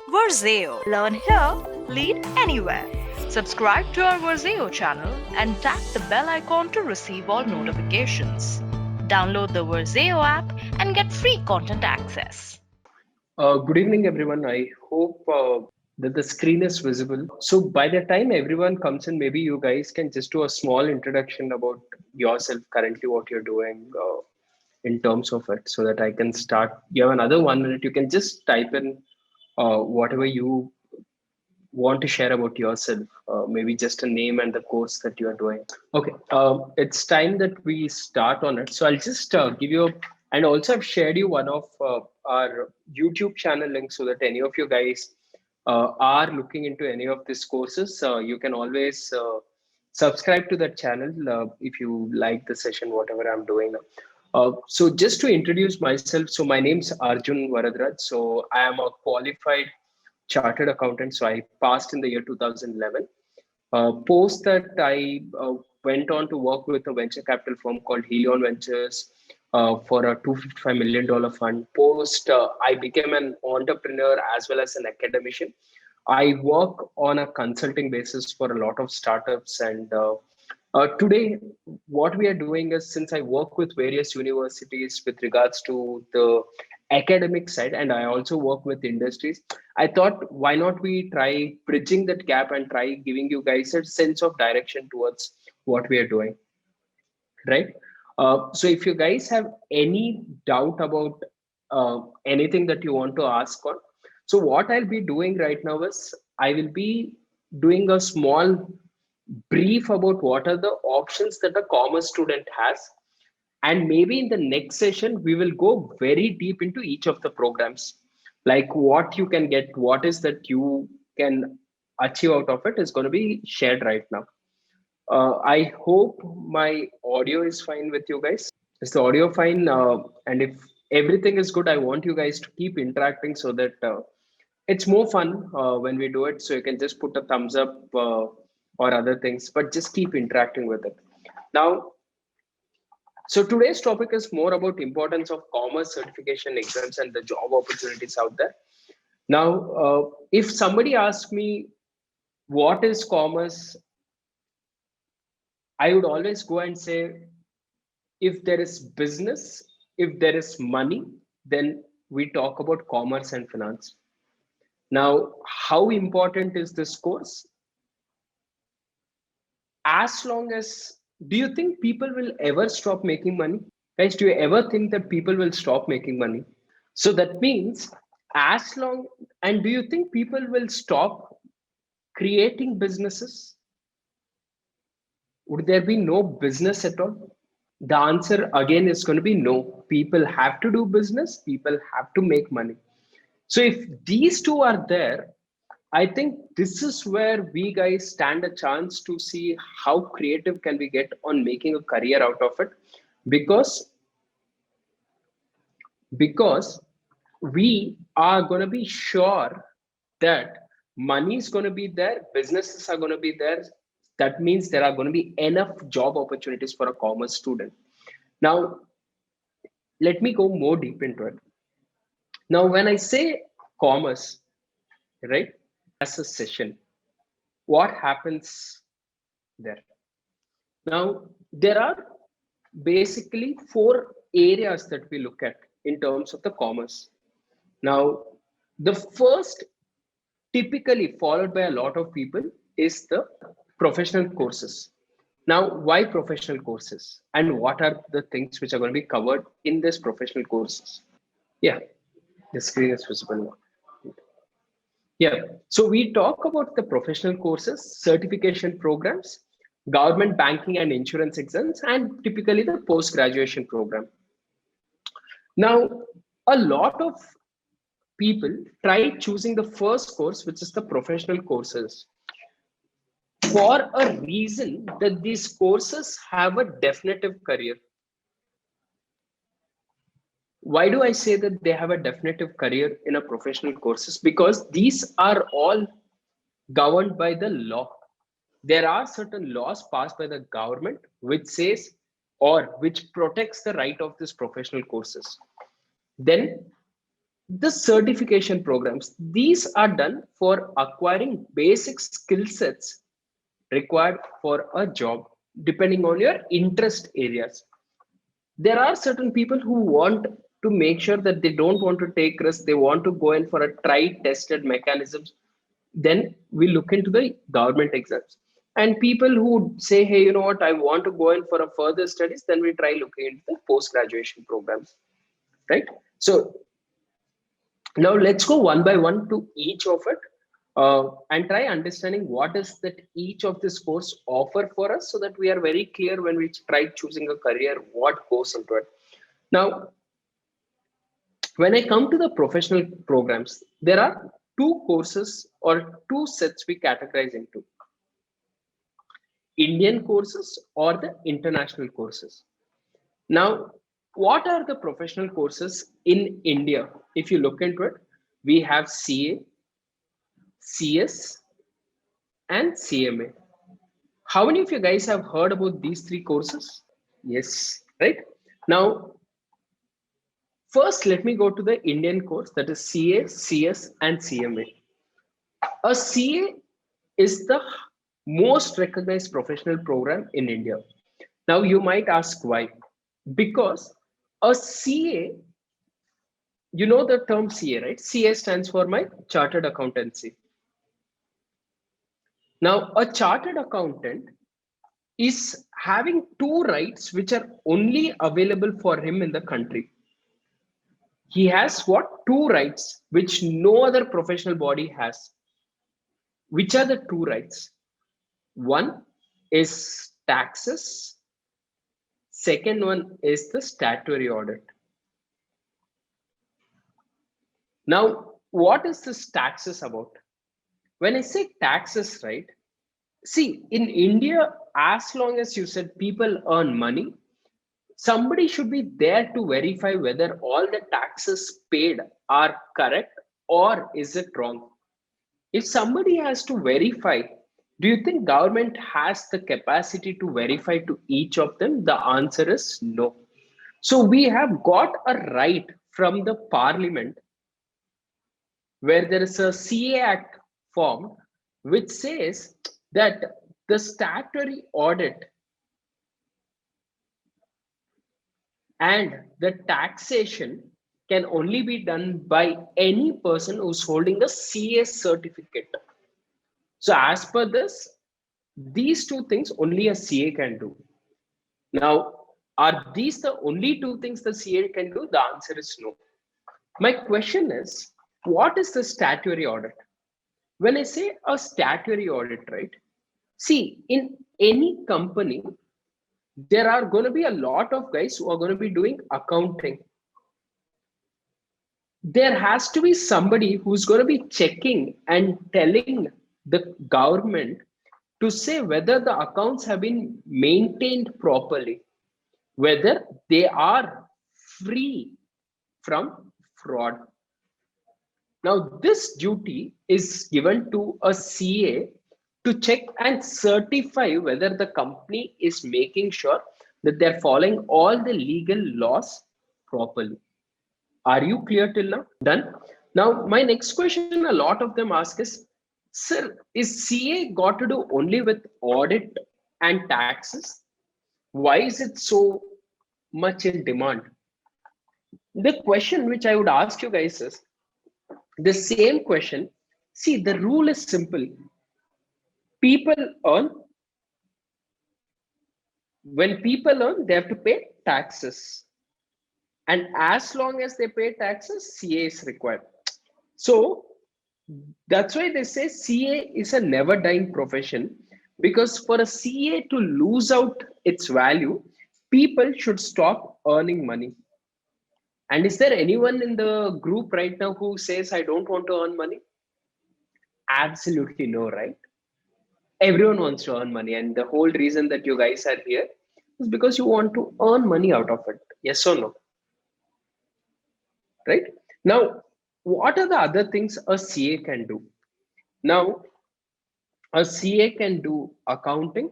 Verzeo. Learn here, lead anywhere. Subscribe to our Verzeo channel and tap the bell icon to receive all notifications. Download the Verzeo app and get free content access. Good evening, everyone. I hope that the screen is visible. So, by the time everyone comes in, maybe you guys can just do a small introduction about yourself, currently, what you're doing in terms of it, so that I can start. You have another 1 minute. You can just type in whatever you want to share about yourself, maybe just a name and the course that you are doing. Okay, it's time that we start on it. So I'll just give you, and also I've shared you one of our YouTube channel links so that any of you guys are looking into any of these courses, you can always subscribe to that channel if you like the session, whatever I'm doing. So just to introduce myself, so my name's Arjun Varadraj. So I am a qualified chartered accountant. So I passed in the year 2011. Post that, I went on to work with a venture capital firm called Helion Ventures for a $255 million fund. Post, I became an entrepreneur as well as an academician. I work on a consulting basis for a lot of startups. And today, what we are doing is, since I work with various universities with regards to the academic side, and I also work with industries, I thought, why not we try bridging that gap and try giving you guys a sense of direction towards what we are doing, right? So if you guys have any doubt about anything that you want to ask on, so what I'll be doing right now is I will be doing a small brief about what are the options that a commerce student has, and maybe in the next session we will go very deep into each of the programs, like what you can get, what is that you can achieve out of it is going to be shared right now. I hope my audio is fine with you guys. Is the audio fine? And if everything is good, I want you guys to keep interacting so that it's more fun when we do it. So you can just put a thumbs up or other things, but just keep interacting with it. Now, so today's topic is more about importance of commerce certification exams and the job opportunities out there. Now, if somebody asks me what is commerce, I would always go and say, if there is business, if there is money, then we talk about commerce and finance. Now, how important is this course? As long as, do you think people will ever stop making money? Guys, do you ever think that people will stop making money? So that means, as long, and do you think people will stop creating businesses? Would there be no business at all? The answer again is going to be no. People have to do business, people have to make money. So if these two are there, I think this is where we guys stand a chance to see how creative can we get on making a career out of it. Because because we are going to be sure that money is going to be there, businesses are going to be there. That means there are going to be enough job opportunities for a commerce student. Now, let me go more deep into it. Now, when I say commerce, right, as a session, what happens there? Now, there are basically four areas that we look at in terms of the commerce. Now, the first, typically followed by a lot of people, is the professional courses. Now, why professional courses and what are the things which are going to be covered in this professional courses? Yeah, the screen is visible now. Yeah, so we talk about the professional courses, certification programs, government banking and insurance exams, and typically the post graduation program. Now, a lot of people try choosing the first course, which is the professional courses, for a reason that these courses have a definitive career. Why do I say that they have a definitive career in a professional courses? Because these are all governed by the law. There are certain laws passed by the government which says or which protects the right of these professional courses. Then The certification programs, these are done for acquiring basic skill sets required for a job depending on your interest areas. There are certain people who want to make sure that they don't want to take risks, they want to go in for a tried tested mechanisms. Then we look into the government exams. And people who would say, hey, you know what, I want to go in for a further studies, then we try looking into the post graduation programs, right? So now let's go one by one to each of it, and try understanding what is that each of this course offer for us, so that we are very clear when we try choosing a career what goes into it. Now, when I come to the professional programs, there are two courses or two sets we categorize into: Indian courses or the international courses. Now, what are the professional courses in India? If you look into it, we have CA, CS, and CMA. How many of you guys have heard about these three courses? Yes, right? Now, first, let me go to the Indian course, that is CA, CS, and CMA. A CA is the most recognized professional program in India. Now, you might ask why. Because a CA, you know the term CA, right? CA stands for my chartered accountancy. Now, a chartered accountant is having two rights which are only available for him in the country. He has what? Two rights which no other professional body has. Which are the two rights? One is taxes, second one is the statutory audit. Now, what is this taxes about? When I say taxes, right? See, in India, as long as you said people earn money, somebody should be there to verify whether all the taxes paid are correct or is it wrong. If somebody has to verify, do you think government has the capacity to verify to each of them? The answer is no. So we have got a right from the parliament, where there is a CA Act formed which says that the statutory audit and the taxation can only be done by any person who's holding a CA certificate. So as per this, these two things only a CA can do. Now, are these the only two things the CA can do? The answer is no. My question is, what is the statutory audit? When I say a statutory audit, right? See, in any company, there are going to be a lot of guys who are going to be doing accounting. There has to be somebody who's going to be checking and telling the government to say whether the accounts have been maintained properly, whether they are free from fraud. Now, this duty is given to a CA to check and certify whether the company is making sure that they're following all the legal laws properly. Are you clear till now? Done. Now, my next question a lot of them ask is, sir, is CA got to do only with audit and taxes? Why is it so much in demand? The question which I would ask you guys is the same question. See, the rule is simple. People earn, when people earn, they have to pay taxes. And as long as they pay taxes, CA is required. So that's why they say CA is a never dying profession, because for a CA to lose out its value, people should stop earning money. And is there anyone in the group right now who says, I don't want to earn money? Absolutely no, right? Everyone wants to earn money. And the whole reason that you guys are here is because you want to earn money out of it. Yes or no? Right? Now, what are the other things a CA can do? Now, a CA can do accounting.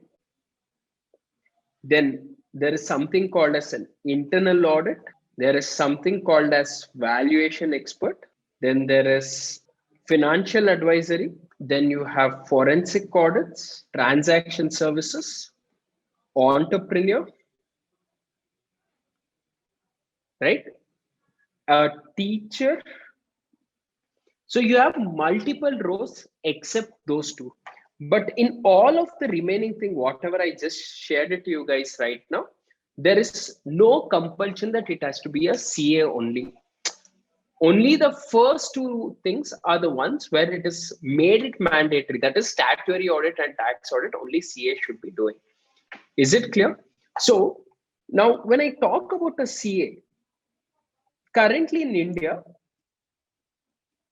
Then there is something called as an internal audit. There is something called as valuation expert. Then there is financial advisory. Then you have forensic audits, transaction services, entrepreneur, right? A teacher. So you have multiple rows except those two. But in all of the remaining thing, whatever I just shared it to you guys right now, there is no compulsion that it has to be a CA only. Only the first two things are the ones where it is made it mandatory. That is statutory audit and tax audit, only CA should be doing. Is it clear? So now when I talk about a CA, currently in India,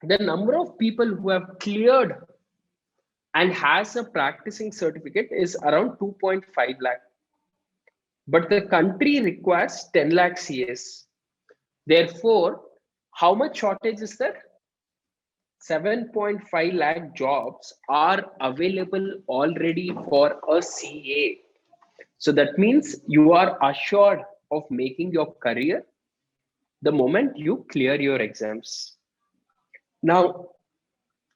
the number of people who have cleared and has a practicing certificate is around 2.5 lakh. But the country requires 10 lakh CAs. Therefore, how much shortage is there? 7.5 lakh jobs are available already for a CA. So that means you are assured of making your career the moment you clear your exams. Now,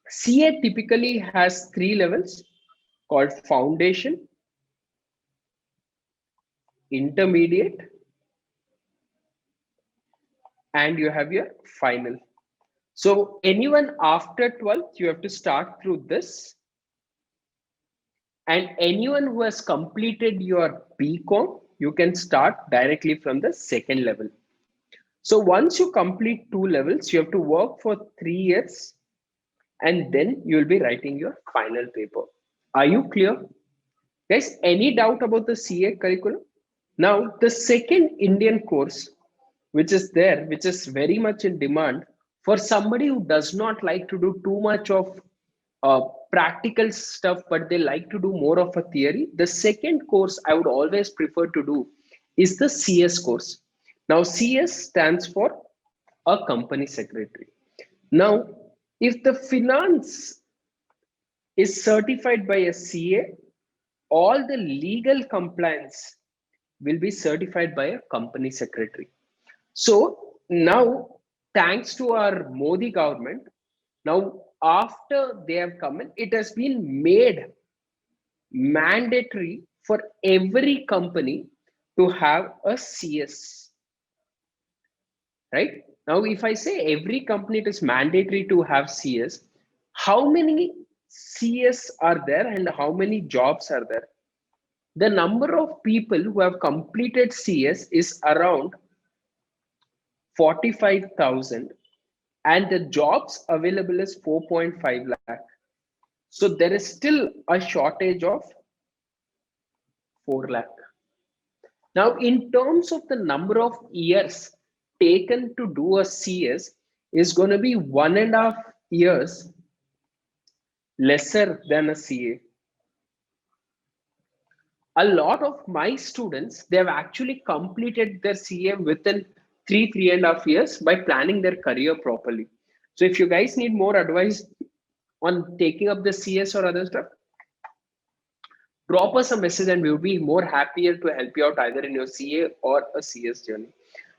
CA typically has 3 levels called foundation, intermediate, and you have your final. So anyone after 12th, you have to start through this. And anyone who has completed your BCom, you can start directly from the second level. So once you complete 2 levels, you have to work for 3 years and then you will be writing your final paper. Are you clear? Guys, any doubt about the CA curriculum? Now, the second Indian course, which is there, which is very much in demand for somebody who does not like to do too much of practical stuff, but they like to do more of a theory. The second course I would always prefer to do is the CS course. Now, CS stands for a company secretary. Now, if the finance is certified by a CA, all the legal compliance will be certified by a company secretary. So now, thanks to our Modi government, now after they have come in, it has been made mandatory for every company to have a CS. Right? Now, if I say every company it is mandatory to have CS, how many CS are there and how many jobs are there? The number of people who have completed CS is around 45,000 and the jobs available is 4.5 lakh. So there is still a shortage of 4 lakh. Now, in terms of the number of years taken to do a CS is going to be 1.5 years lesser than a CA. A lot of my students, they have actually completed their CA within 3.5 years by planning their career properly. So if you guys need more advice on taking up the CS or other stuff, drop us a message and we will be more happier to help you out either in your CA or a CS journey.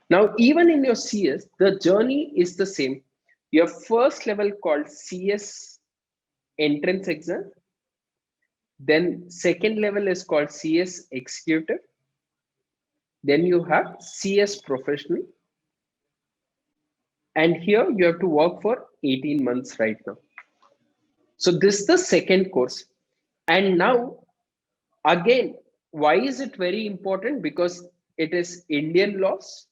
Now, even in your CS, the journey is the same. Your first level called CS entrance exam. Then second level is called CS executive. Then you have CS professional. And here you have to work for 18 months right now. So this is the second course. And now, again, why is it very important? Because it is Indian laws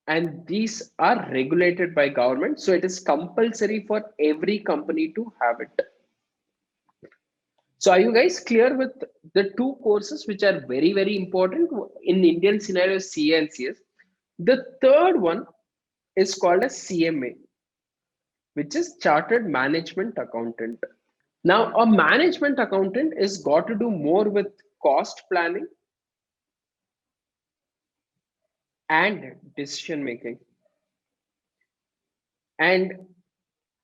and these are regulated by government. So it is compulsory for every company to have it. So are you guys clear with the two courses which are very, very important in Indian scenario, CA and CS? The third one is called a CMA, which is Chartered Management Accountant. Now, a management accountant is got to do more with cost planning and decision making. And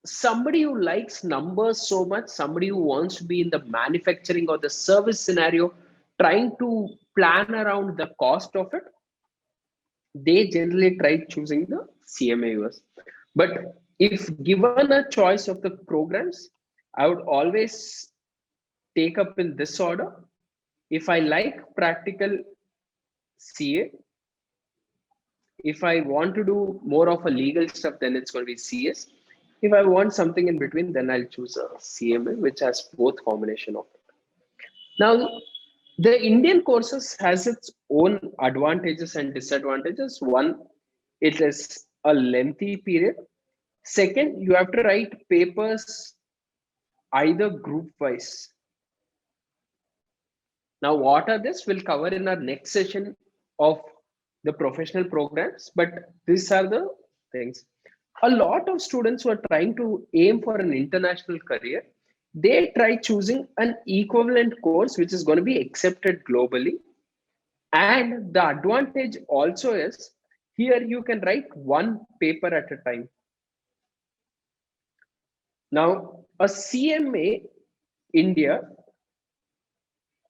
somebody who likes numbers so much, somebody who wants to be in the manufacturing or the service scenario, trying to plan around the cost of it, they generally try choosing the CMA US. But if given a choice of the programs, I would always take up in this order. If I like practical CA, if I want to do more of a legal stuff, then it's going to be CS. If I want something in between, then I'll choose a CMA, which has both combination of it. Now, the Indian courses has its own advantages and disadvantages. One, it is a lengthy period. Second, you have to write papers either group wise. Now, what are this? We'll cover in our next session of the professional programs, but these are the things. A lot of students who are trying to aim for an international career, they try choosing an equivalent course which is going to be accepted globally. And the advantage also is here you can write one paper at a time. Now, a CMA India,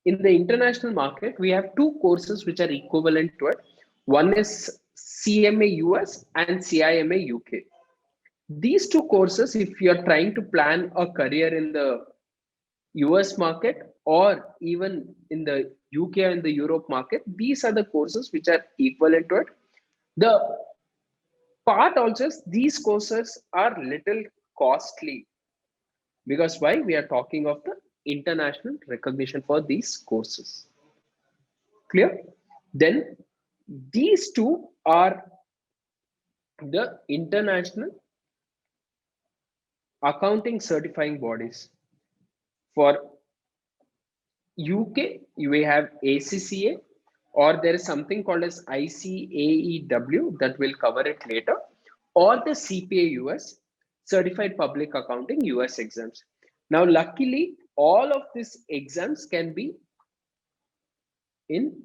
in the international market, we have two courses which are equivalent to it. One is CMA US and CIMA UK. These two courses, if you're trying to plan a career in the US market or even in the UK and the Europe market, these are the courses which are equivalent to it. The part also is these courses are little costly, because why? We are talking of the international recognition for these courses. Clear? Then these two are the international accounting certifying bodies. For UK, we have ACCA, or there is something called as ICAEW that will cover it later, or the CPA US, Certified Public Accounting US exams. Now, luckily, all of these exams can be in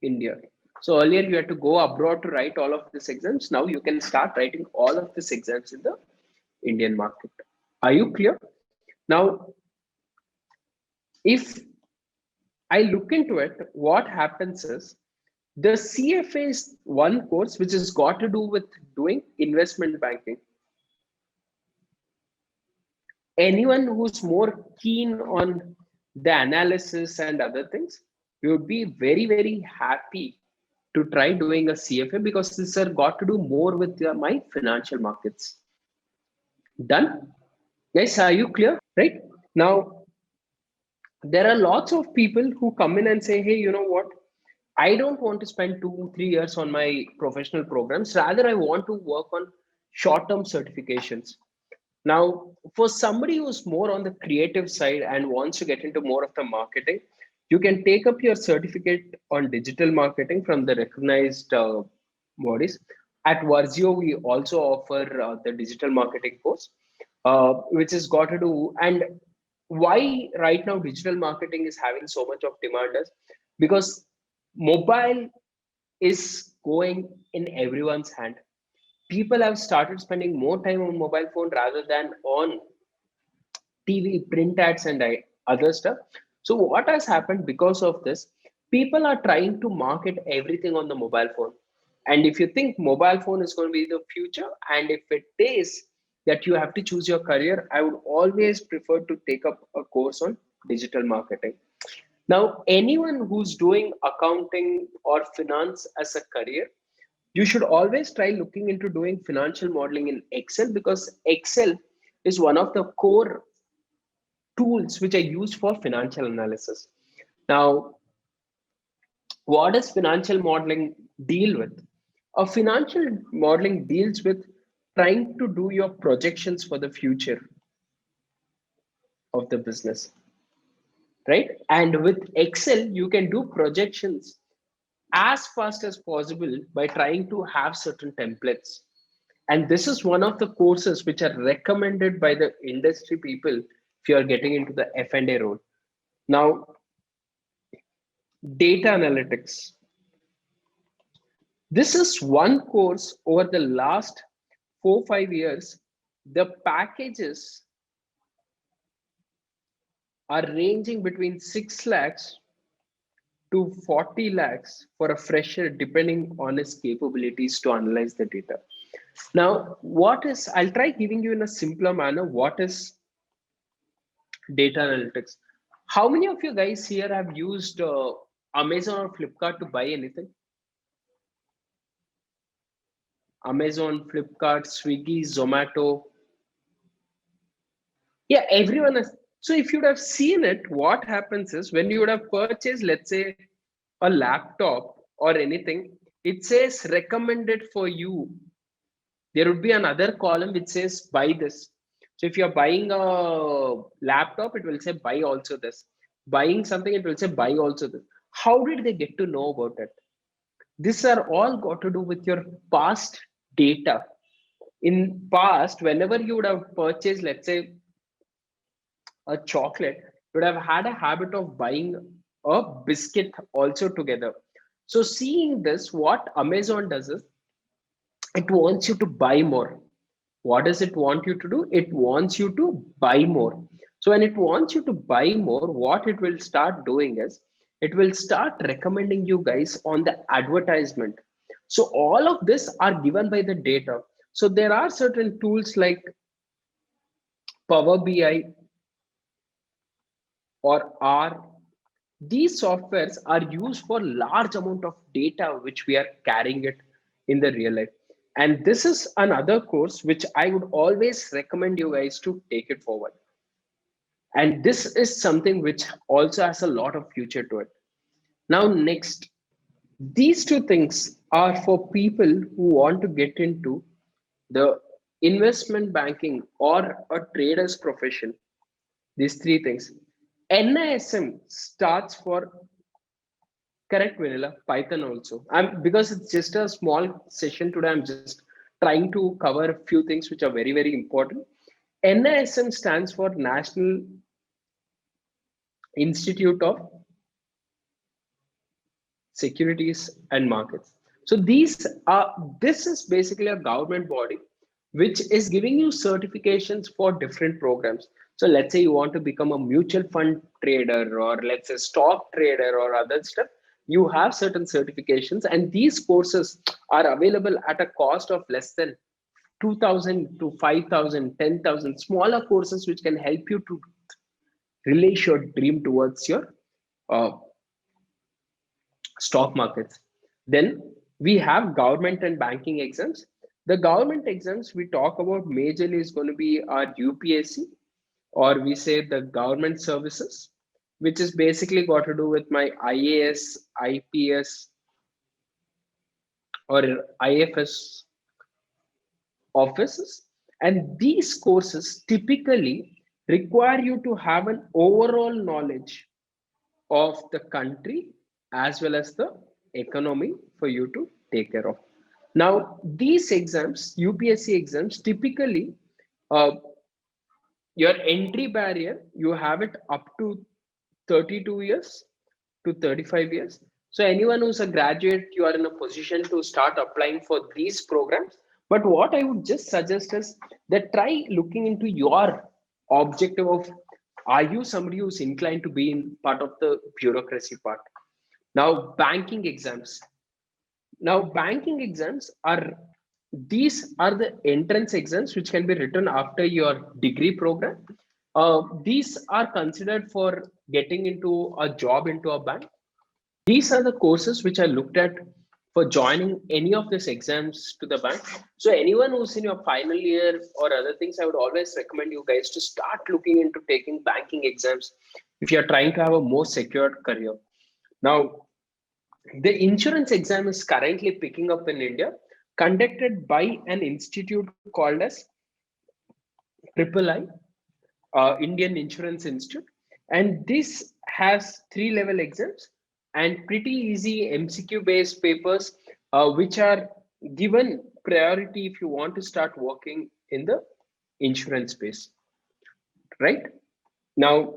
India. So earlier you had to go abroad to write all of these exams. Now you can start writing all of these exams in the Indian market. Are you clear? Now, if I look into it, what happens is the CFA is one course which has got to do with doing investment banking. Anyone who's more keen on the analysis and other things, you would be very, very happy to try doing a CFA, because this has got to do more with my financial markets. Done? Guys, are you clear? Right? Now, there are lots of people who come in and say, hey, you know what? I don't want to spend 2, 3 years on my professional programs. Rather, I want to work on short term certifications. Now, for somebody who's more on the creative side and wants to get into more of the marketing, you can take up your certificate on digital marketing from the recognized bodies. At Varzio, we also offer the digital marketing course, which has got to do. And why right now digital marketing is having so much of demand is because mobile is going in everyone's hand. People have started spending more time on mobile phone rather than on TV, print ads, and other stuff. So what has happened because of this? People are trying to market everything on the mobile phone. And if you think mobile phone is going to be the future, and if it is that you have to choose your career, I would always prefer to take up a course on digital marketing. Now, anyone who's doing accounting or finance as a career, you should always try looking into doing financial modeling in Excel, because Excel is one of the core tools which are used for financial analysis. Now, what does financial modeling deal with? A financial modeling deals with trying to do your projections for the future of the business, right? And with Excel, you can do projections as fast as possible by trying to have certain templates. And this is one of the courses which are recommended by the industry people if you are getting into the F&A role. Now, data analytics. This is one course over the last 4, 5 years. The packages are ranging between 6 lakhs to 40 lakhs for a fresher, depending on his capabilities to analyze the data. Now, I'll try giving you in a simpler manner what is data analytics. How many of you guys here have used Amazon or Flipkart to buy anything? Amazon, Flipkart, Swiggy, Zomato. Yeah, everyone has. So if you would have seen it, what happens is when you would have purchased, let's say, a laptop or anything, it says recommended for you. There would be another column which says buy this. So if you're buying a laptop, it will say buy also this. Buying something, it will say buy also this. How did they get to know about it? These are all got to do with your past data. In past, whenever you would have purchased, let's say, a chocolate, you would have had a habit of buying a biscuit also together. So seeing this, what Amazon does is it wants you to buy more. What does it want you to do? It wants you to buy more. So when it wants you to buy more, what it will start doing is it will start recommending you guys on the advertisement. So all of this are given by the data. So there are certain tools like Power BI or R. These softwares are used for large amount of data which we are carrying it in the real life. And this is another course which I would always recommend you guys to take it forward. And this is something which also has a lot of future to it. Now, next, these two things are for people who want to get into the investment banking or a trader's profession. These three things. NISM starts for correct vanilla Python also. I'm because it's just a small session today. I'm just trying to cover a few things which are very important. NISM stands for National Institute of Securities and Markets. So this is basically a government body which is giving you certifications for different programs. So let's say you want to become a mutual fund trader or let's say stock trader or other stuff. You have certain certifications and these courses are available at a cost of less than 2,000 to 5,000, 10,000 smaller courses which can help you to relate your dream towards your uh, stock markets. Then we have government and banking exams. The government exams we talk about majorly is going to be our UPSC, or we say the government services, which is basically got to do with my IAS, IPS, or IFS offices. And these courses typically require you to have an overall knowledge of the country as well as the economy for you to take care of. Now, these exams, UPSC exams, typically uh, your entry barrier, you have it up to 32 years to 35 years. So anyone who's a graduate, you are in a position to start applying for these programs. But what I would just suggest is that try looking into your objective of are you somebody who's inclined to be in part of the bureaucracy part? Now, banking exams. Now, banking exams are these are the entrance exams which can be written after your degree program. These are considered for getting into a job into a bank. These are the courses which I looked at for joining any of these exams to the bank. So anyone who's in your final year or other things, I would always recommend you guys to start looking into taking banking exams if you're trying to have a more secured career. Now, the insurance exam is currently picking up in India, conducted by an institute called as Triple I, Indian Insurance Institute. And this has three-level exams and pretty easy MCQ based papers, which are given priority if you want to start working in the insurance space, right? Now,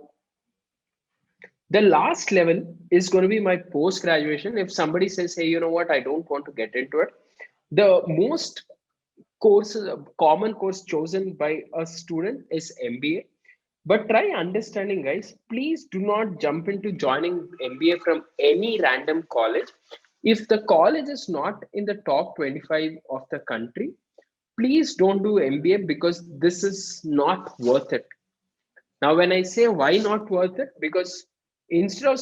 the last level is going to be my post graduation. If somebody says, hey, you know what, I don't want to get into it, the most course, common course chosen by a student is MBA. But try understanding, guys. Please do not jump into joining MBA from any random college. If the college is not in the top 25 of the country, please don't do MBA because this is not worth it. Now, when I say why not worth it, because instead of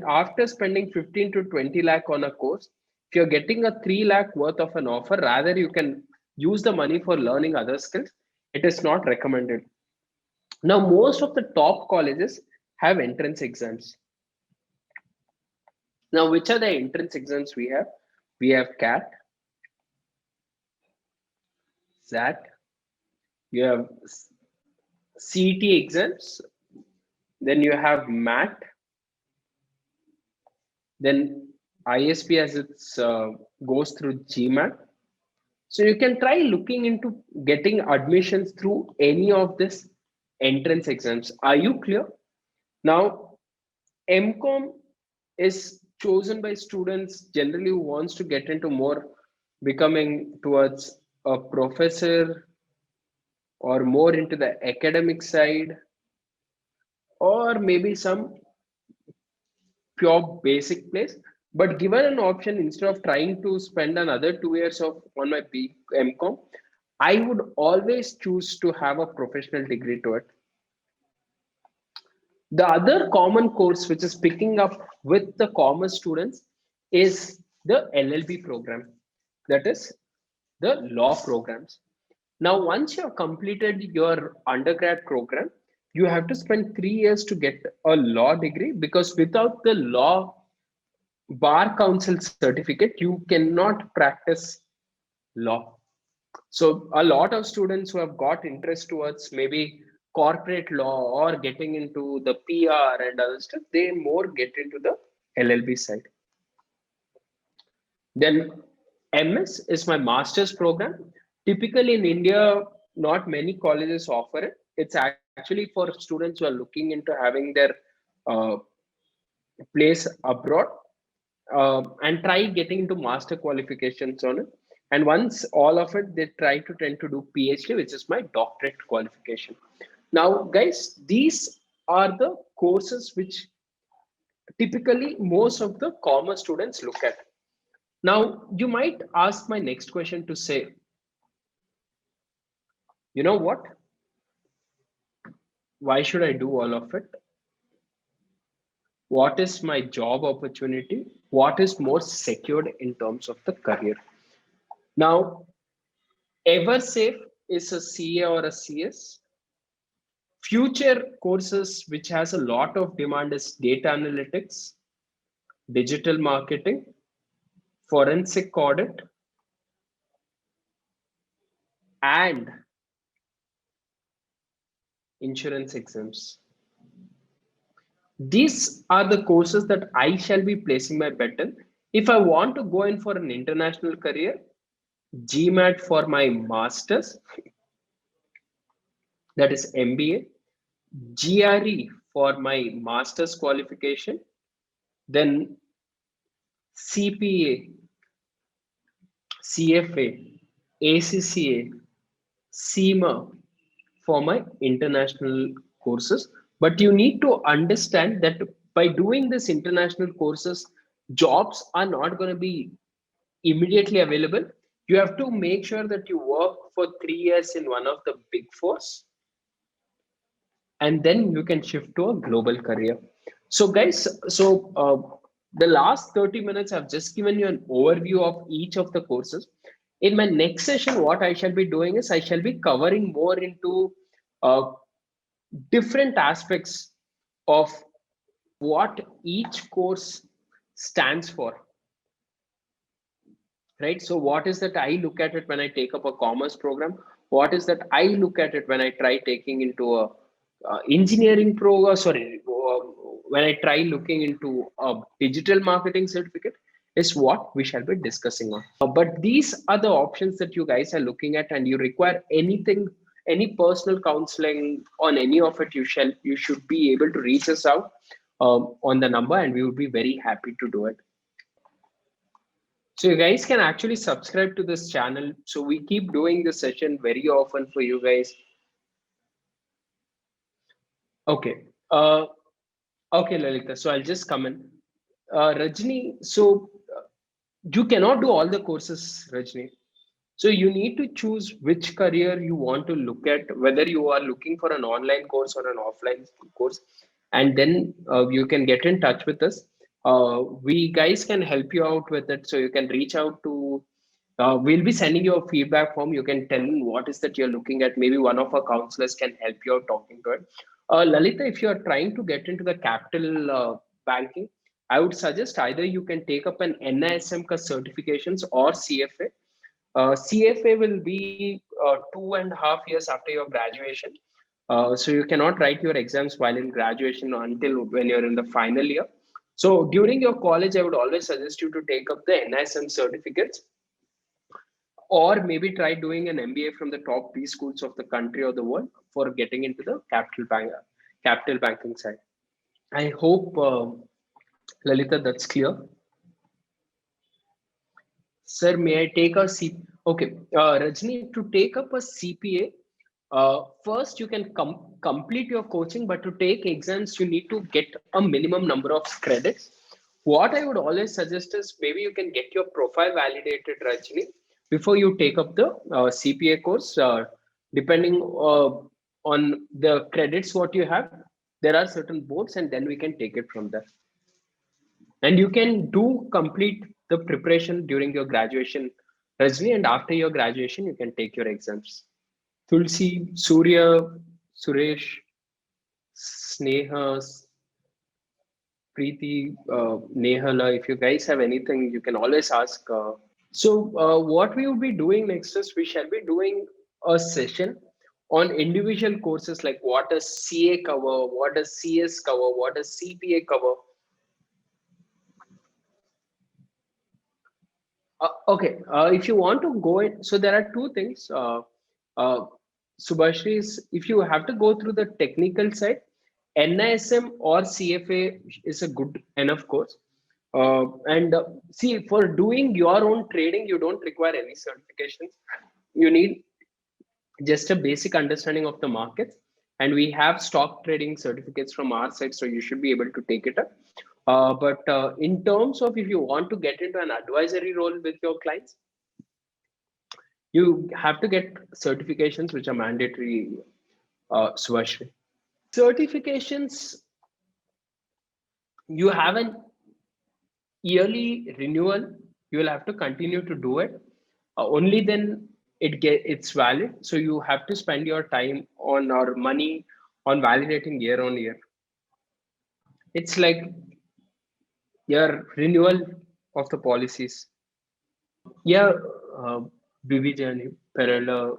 after spending 15 to 20 lakh on a course, if you're getting a 3 lakh worth of an offer, rather you can use the money for learning other skills. It is not recommended. Now, most of the top colleges have entrance exams. Now, which are the entrance exams we have? We have CAT, SAT, you have CET exams, then you have MAT, then ISP as it's goes through GMAT. So you can try looking into getting admissions through any of this entrance exams. Are you clear? Now, MCOM is chosen by students generally who wants to get into more becoming towards a professor or more into the academic side or maybe some pure basic place. But given an option, instead of trying to spend another 2 years of on my MCOM, I would always choose to have a professional degree to it. The other common course which is picking up with the commerce students is the LLB program, that is the law programs. Now, once you have completed your undergrad program, you have to spend 3 years to get a law degree because without the law bar council certificate, you cannot practice law. So a lot of students who have got interest towards maybe corporate law or getting into the PR and other stuff, they more get into the LLB side. Then MS is my master's program. Typically in India, not many colleges offer it. It's actually for students who are looking into having their uh, place abroad and try getting into master qualifications on it. And once all of it, they try to tend to do PhD, which is my doctorate qualification. Now, guys, these are the courses which typically most of the commerce students look at. Now, you might ask my next question to say, you know what? Why should I do all of it? What is my job opportunity? What is more secured in terms of the career? Now, EverSafe is a CA or a CS. Future courses which has a lot of demand is data analytics, digital marketing, forensic audit, and insurance exams. These are the courses that I shall be placing my bet in. If I want to go in for an international career, GMAT for my masters, that is MBA, GRE for my master's qualification, then CPA, CFA, ACCA, SEMA for my international courses. But you need to understand that by doing this international courses, jobs are not going to be immediately available. You have to make sure that you work for 3 years in one of the big fours and then you can shift to a global career. So guys, the last 30 minutes I've just given you an overview of each of the courses. In my next session, what I shall be doing is I shall be covering more into uh, different aspects of what each course stands for, right? So what is that I look at it when I take up a commerce program? What is that I look at it when I try taking into a engineering program? Sorry, when I try looking into a digital marketing certificate is what we shall be discussing on. But these are the options that you guys are looking at, and you require anything, any personal counseling on any of it, you should be able to reach us out on the number, and we would be very happy to do it. So you guys can actually subscribe to this channel. So we keep doing this session very often for you guys. Okay. Uh, okay, Lalita. So I'll just come in. Rajni, so you cannot do all the courses, Rajni. So you need to choose which career you want to look at, whether you are looking for an online course or an offline course, and then you can get in touch with us. We guys can help you out with it. So you can reach out to. We'll be sending you a feedback form. You can tell what is that you're looking at. Maybe one of our counselors can help you out talking to it. Lalita, if you are trying to get into the capital banking, I would suggest either you can take up an NISM certifications or CFA. CFA will be 2.5 years after your graduation. So you cannot write your exams while in graduation until when you're in the final year. So during your college, I would always suggest you to take up the NISM certificates, or maybe try doing an MBA from the top B schools of the country or the world for getting into the capital banking side. I hope, Lalita, that's clear. Sir, may I take a C? Okay, Rajni, to take up a CPA, first you can complete your coaching, but to take exams, you need to get a minimum number of credits. What I would always suggest is maybe you can get your profile validated, Rajni, before you take up the CPA course. Depending on the credits what you have, there are certain boards, and then we can take it from there. And you can do complete the preparation during your graduation, Rajni, and after your graduation, you can take your exams. Tulsi, Surya, Suresh, Sneha, Preeti, Nehala, if you guys have anything, you can always ask. What we will be doing next is we shall be doing a session on individual courses like what does CA cover, what does CS cover, what does CPA cover. Okay, if you want to go in, so there are two things. Uh, Subhashri, is if you have to go through the technical side, NISM or CFA is a good enough course. And see, for doing your own trading, you don't require any certifications. You need just a basic understanding of the markets, and we have stock trading certificates from our side, so you should be able to take it up. But in terms of if you want to get into an advisory role with your clients, you have to get certifications which are mandatory, Subhashri. Certifications, you have an yearly renewal. You will have to continue to do it. Only then it's valid. So you have to spend your time on or money on validating year on year. It's like your renewal of the policies. Yeah, uh, Vivijani, Perella,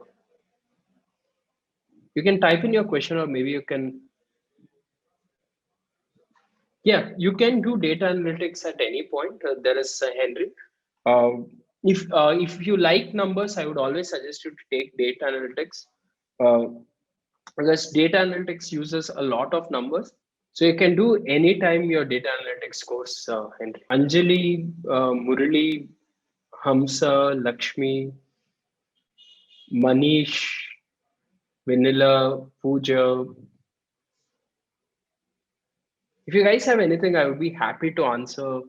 you can type in your question, or maybe you can. Yeah, you can do data analytics at any point. There is Henry. If you like numbers, I would always suggest you to take data analytics, uh, because data analytics uses a lot of numbers. So you can do anytime your data analytics course, Henry. Anjali, Murali, Hamsa, Lakshmi, Manish, Vanilla, Pooja. If you guys have anything, I would be happy to answer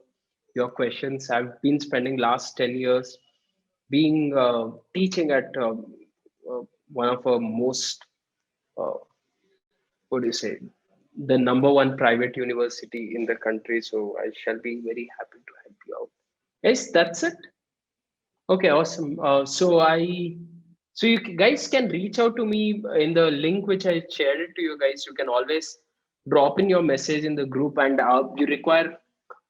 your questions. I've been spending last 10 years being teaching at one of our most, uh, what do you say, the number one private university in the country. So I shall be very happy to help you out. Yes, that's it. Okay, awesome. So you guys can reach out to me in the link which I shared it to you guys. You can always drop in your message in the group, and you require.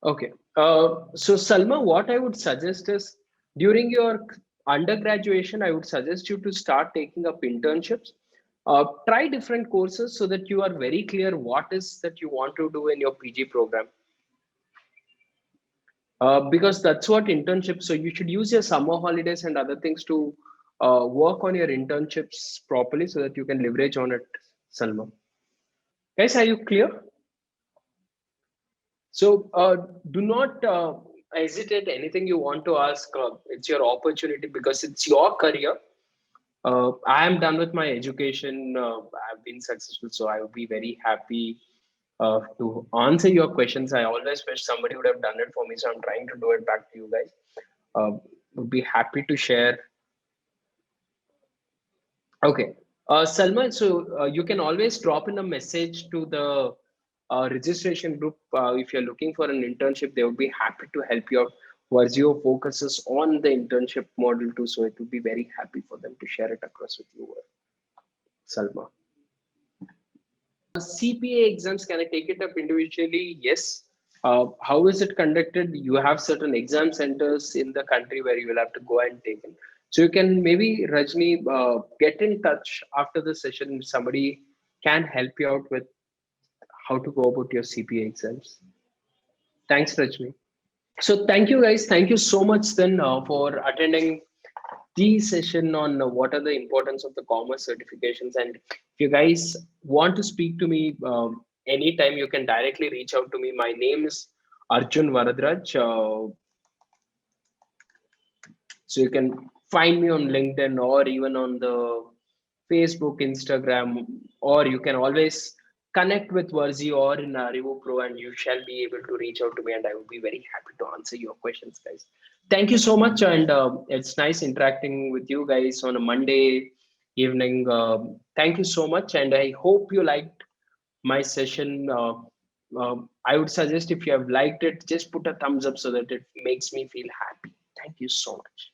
Okay. So Salma, what I would suggest is during your undergraduation, I would suggest you to start taking up internships. Try different courses so that you are very clear what is that you want to do in your PG program. Because that's what internships. So you should use your summer holidays and other things to work on your internships properly so that you can leverage on it, Salma. Guys, are you clear? So do not hesitate anything you want to ask. It's your opportunity because it's your career. I am done with my education. I've been successful, so I would be very happy to answer your questions. I always wish somebody would have done it for me, so I'm trying to do it back to you guys. Would be happy to share. Okay. Salman, so you can always drop in a message to the registration group. If you're looking for an internship, they would be happy to help you out. Varzio focuses on the internship model too, so it would be very happy for them to share it across with you, Salma. CPA exams, can I take it up individually? Yes. How is it conducted? You have certain exam centers in the country where you will have to go and take it. So you can maybe, Rajni, get in touch after the session. Somebody can help you out with how to go about your CPA exams. Thanks, Rajni. So thank you guys. Thank you so much then for attending the session on what are the importance of the commerce certifications. And if you guys want to speak to me anytime, you can directly reach out to me. My name is Arjun Varadraj. So you can find me on LinkedIn or even on the Facebook, Instagram, or you can always connect with Verzi or in Arivo Pro, and you shall be able to reach out to me, and I will be very happy to answer your questions, guys. Thank you so much, and it's nice interacting with you guys on a Monday evening. Thank you so much, and I hope you liked my session. I would suggest if you have liked it, just put a thumbs up so that it makes me feel happy. Thank you so much.